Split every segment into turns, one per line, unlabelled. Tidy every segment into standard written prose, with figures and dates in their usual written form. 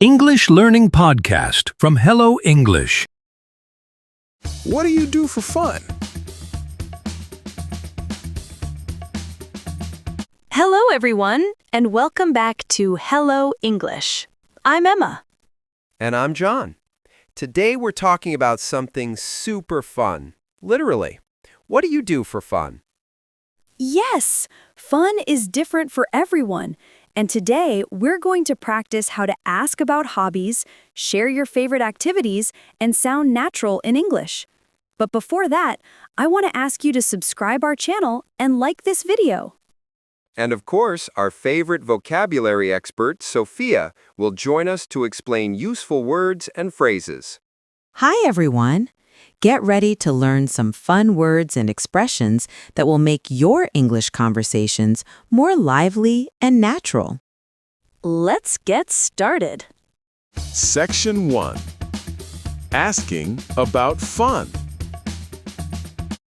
English Learning Podcast from Hello English.
What do you do for fun?
Hello, everyone, and welcome back to Hello English. I'm Emma.
And I'm John. Today we're talking about something super fun. Literally. What do you do for fun?
Yes, fun is different for everyone. And today we're going to practice how to ask about hobbies, share your favorite activities, and sound natural in English. But before that, I want to ask you to subscribe our channel and like this video.
And of course, our favorite vocabulary expert, Sophia, will join us to explain useful words and phrases.
Hi, everyone. Get ready to learn some fun words and expressions that will make your English conversations more lively and natural.
Let's get started.
Section 1. Asking about fun.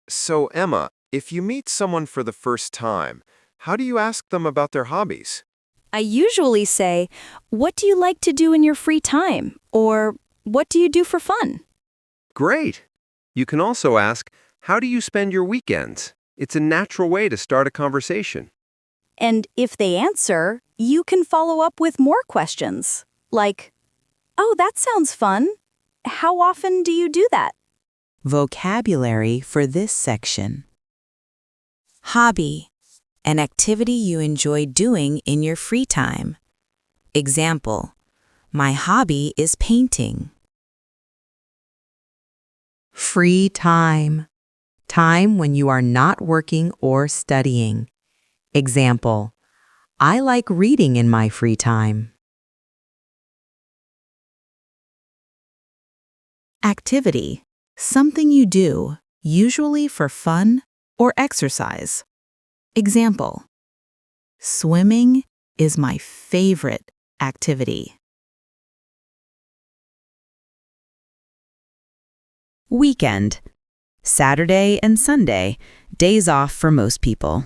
So, Emma, if you meet someone for the first time, how do you ask them about their hobbies?
I usually say, "What do you like to do in your free time?" Or, "What do you do for fun?"
Great! You can also ask, how do you spend your weekends? It's a natural way to start a conversation.
And if they answer, you can follow up with more questions. Like, "Oh, that sounds fun. How often do you do that?"
Vocabulary for this section. Hobby, an activity you enjoy doing in your free time. Example, my hobby is painting. Free time, time when you are not working or studying. Example, I like reading in my free time. Activity, something you do, usually for fun or exercise. Example, swimming is my favorite activity. Weekend, Saturday and Sunday, days off for most people.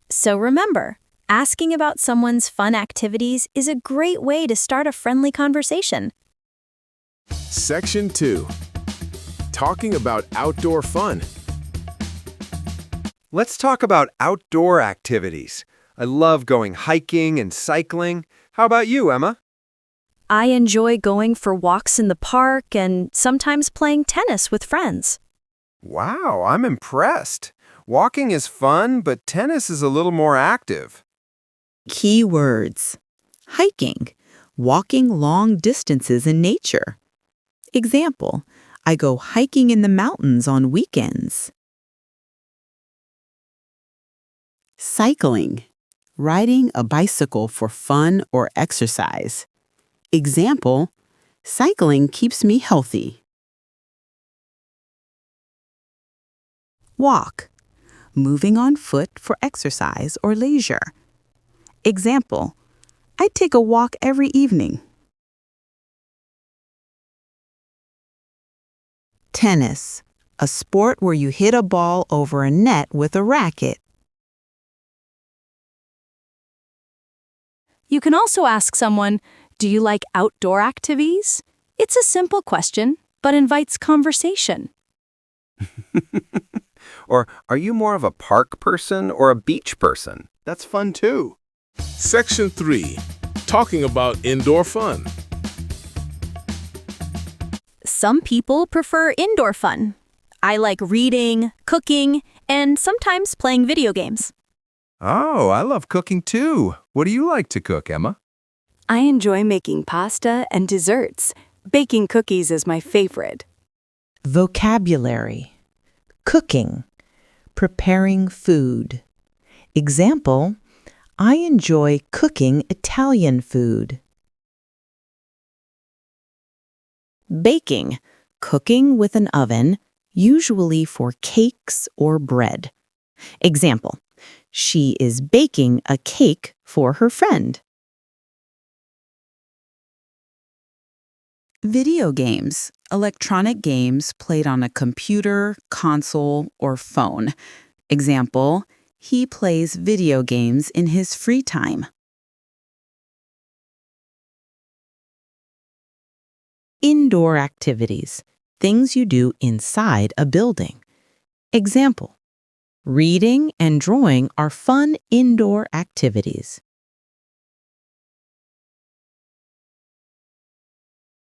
So remember, asking about someone's fun activities is a great way to start a friendly conversation.
Section 2. Talking about outdoor fun.
Let's talk about outdoor activities. I love going hiking and cycling. How about you, Emma?
I enjoy going for walks in the park and sometimes playing tennis with friends.
Wow, I'm impressed. Walking is fun, but tennis is a little more active.
Key words. Hiking, walking long distances in nature. Example, I go hiking in the mountains on weekends. Cycling, riding a bicycle for fun or exercise. Example, cycling keeps me healthy. Walk, moving on foot for exercise or leisure. Example, I take a walk every evening. Tennis, a sport where you hit a ball over a net with a racket.
You can also ask someone, "Do you like outdoor activities?" It's a simple question, but invites conversation.
Or are you more of a park person or a beach person? That's fun too.
Section 3. Talking about indoor fun.
Some people prefer indoor fun. I like reading, cooking, and sometimes playing video games.
Oh, I love cooking too. What do you like to cook, Emma?
I enjoy making pasta and desserts. Baking cookies is my favorite.
Vocabulary. Cooking, preparing food. Example, I enjoy cooking Italian food. Baking, cooking with an oven, usually for cakes or bread. Example, she is baking a cake for her friend. Video games, electronic games played on a computer, console, or phone. Example, He plays video games in his free time. Indoor activities, things you do inside a building. Example, reading and drawing are fun indoor activities.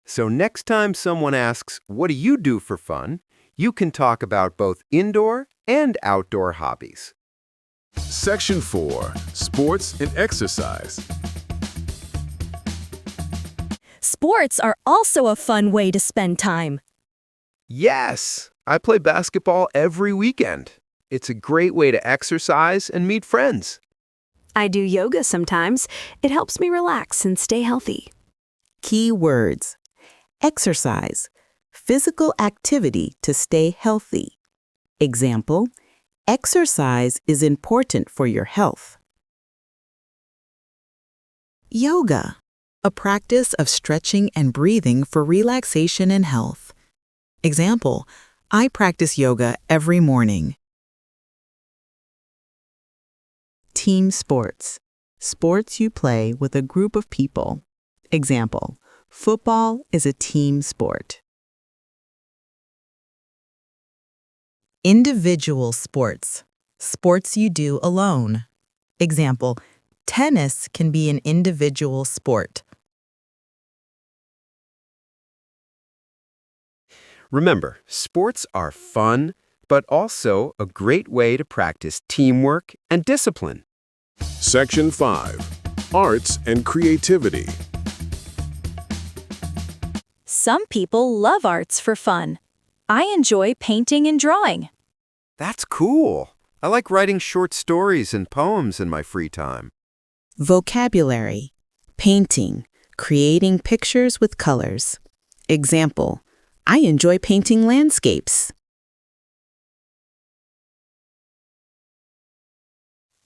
So next time someone asks, what do you do for fun? You can talk about both indoor and outdoor hobbies.
Section 4. Sports and exercise.
Sports are also a fun way to spend time.
Yes, I play basketball every weekend. It's a great way to exercise and meet friends.
I do yoga sometimes. It helps me relax and stay healthy.
Key words. Exercise, physical activity to stay healthy. Example, exercise is important for your health. Yoga, a practice of stretching and breathing for relaxation and health. Example, I practice yoga every morning. Team sports, sports you play with a group of people. Example, football is a team sport. Individual sports, sports you do alone. Example, tennis can be an individual sport.
Remember, sports are fun, but also a great way to practice teamwork and discipline.
Section 5. Arts and creativity.
Some people love arts for fun. I enjoy painting and drawing.
That's cool. I like writing short stories and poems in my free time.
Vocabulary, painting, creating pictures with colors. Example, I enjoy painting landscapes.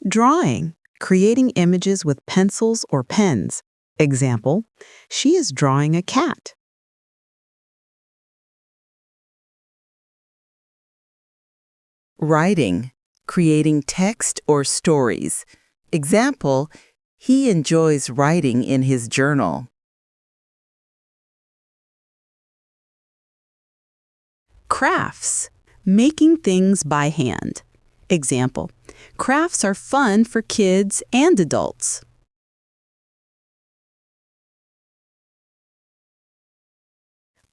Drawing, creating images with pencils or pens. Example, she is drawing a cat. Writing, creating text or stories. Example, he enjoys writing in his journal. Crafts, making things by hand. Example, crafts are fun for kids and adults.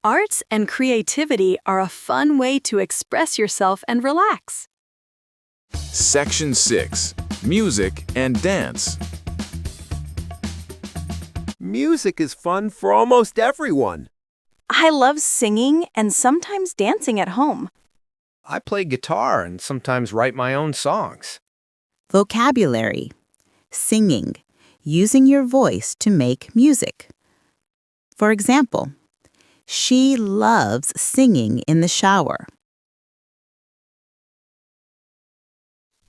Arts and creativity are a fun way to express yourself and relax.
Section 6. Music and dance.
Music is fun for almost everyone.
I love singing and sometimes dancing at home.
I play guitar and sometimes write my own songs.
Vocabulary, singing, using your voice to make music. For example, she loves singing in the shower.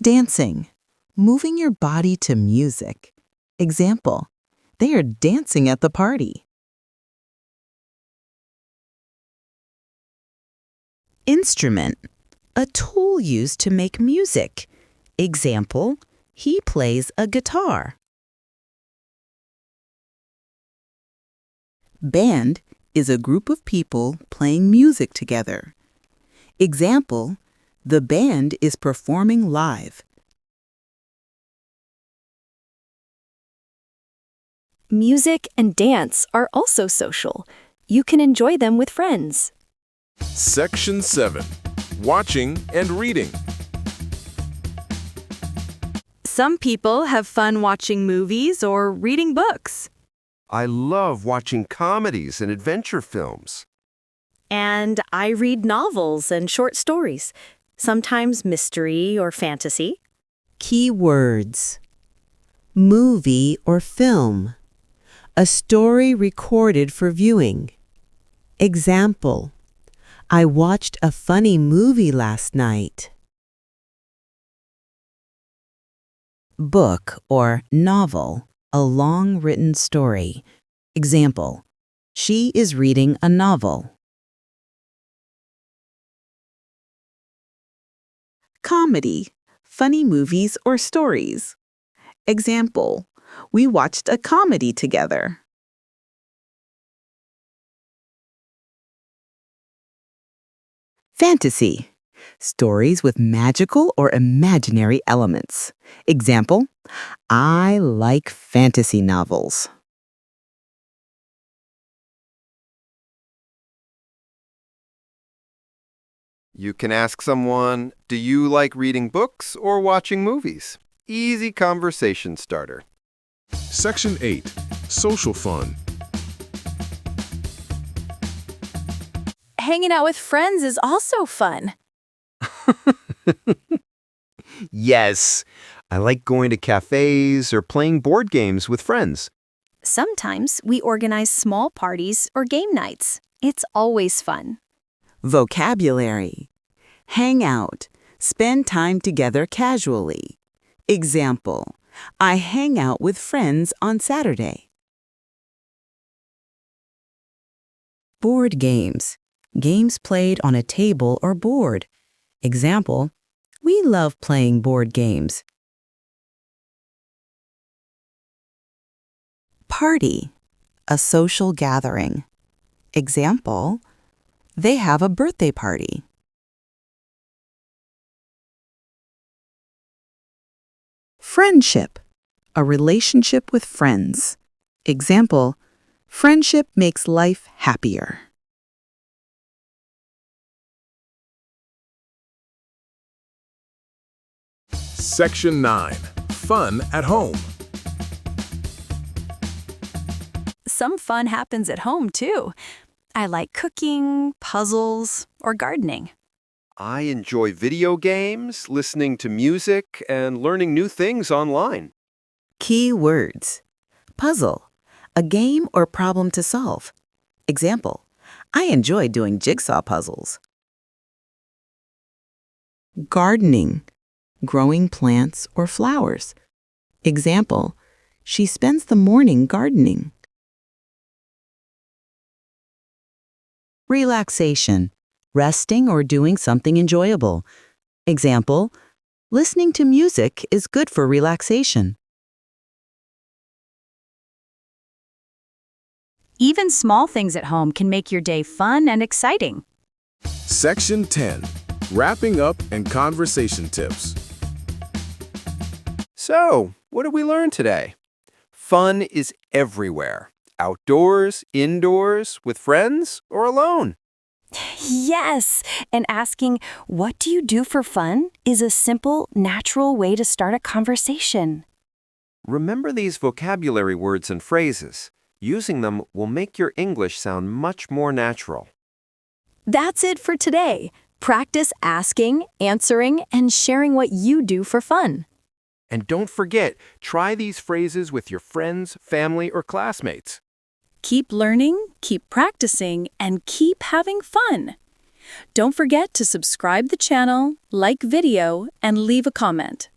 Dancing, moving your body to music. Example, they are dancing at the party. Instrument, a tool used to make music. Example, he plays a guitar. Band is a group of people playing music together. Example, the band is performing live.
Music and dance are also social. You can enjoy them with friends.
Section 7. Watching and reading.
Some people have fun watching movies or reading books.
I love watching comedies and adventure films.
And I read novels and short stories, sometimes mystery or fantasy.
Key words. Movie or film. A story recorded for viewing. Example, I watched a funny movie last night. Book or novel, a long written story. Example, she is reading a novel. Comedy, funny movies or stories. Example, we watched a comedy together. Fantasy. Stories with magical or imaginary elements. Example, I like fantasy novels.
You can ask someone, do you like reading books or watching movies? Easy conversation starter.
Section 8. Social fun.
Hanging out with friends is also fun.
Yes, I like going to cafes or playing board games with friends.
Sometimes we organize small parties or game nights. It's always fun.
Vocabulary. Hang out. Spend time together casually. Example, I hang out with friends on Saturday. Board games. Games played on a table or board. Example, we love playing board games. Party. A social gathering. Example, they have a birthday party. Friendship. A relationship with friends. Example, friendship makes life happier.
Section 9. Fun at home.
Some fun happens at home, too. I like cooking, puzzles, or gardening.
I enjoy video games, listening to music, and learning new things online.
Key words. Puzzle. A game or problem to solve. Example, I enjoy doing jigsaw puzzles. Gardening. Growing plants or flowers. Example, she spends the morning gardening. Relaxation. Resting or doing something enjoyable. Example, listening to music is good for relaxation.
Even small things at home can make your day fun and exciting.
Section 10. Wrapping up and conversation tips.
So, what did we learn today? Fun is everywhere. Outdoors, indoors, with friends, or alone.
Yes, and asking, what do you do for fun, is a simple, natural way to start a conversation.
Remember these vocabulary words and phrases. Using them will make your English sound much more natural.
That's it for today. Practice asking, answering, and sharing what you do for fun.
And don't forget, try these phrases with your friends, family, or classmates.
Keep learning, keep practicing, and keep having fun. Don't forget to subscribe the channel, like video, and leave a comment.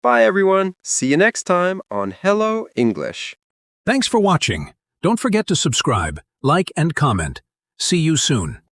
Bye, everyone. See you next time on Hello English.
Thanks for watching. Don't forget to subscribe, like, and comment. See you soon.